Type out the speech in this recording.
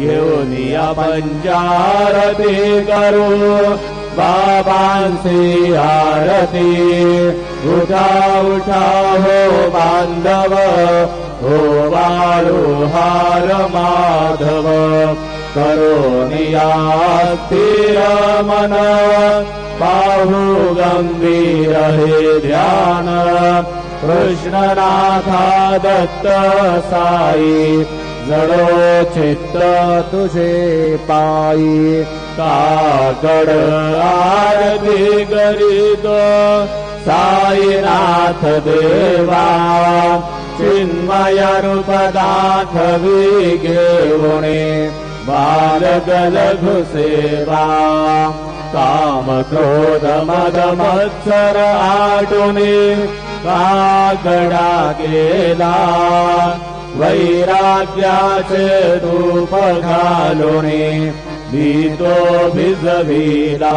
घेऊन या पंचारती करू बाबांची आरती उठा उठा हो बांधव हो वाळुहार माधव करोनिया स्थिर मन पाहू गंभीर हे ध्यान कृष्णनाथा दत्त साई जडो चित्त तुझे पायी काकड आरती करीतो साईनाथ देवा चिन्मय रूप दाखवी घेऊणे बालक लघु सेवा काम क्रोध मद मत्सर आटुने काकडा गेला वैराग्याचे धूप घालुने भीतो भिजविला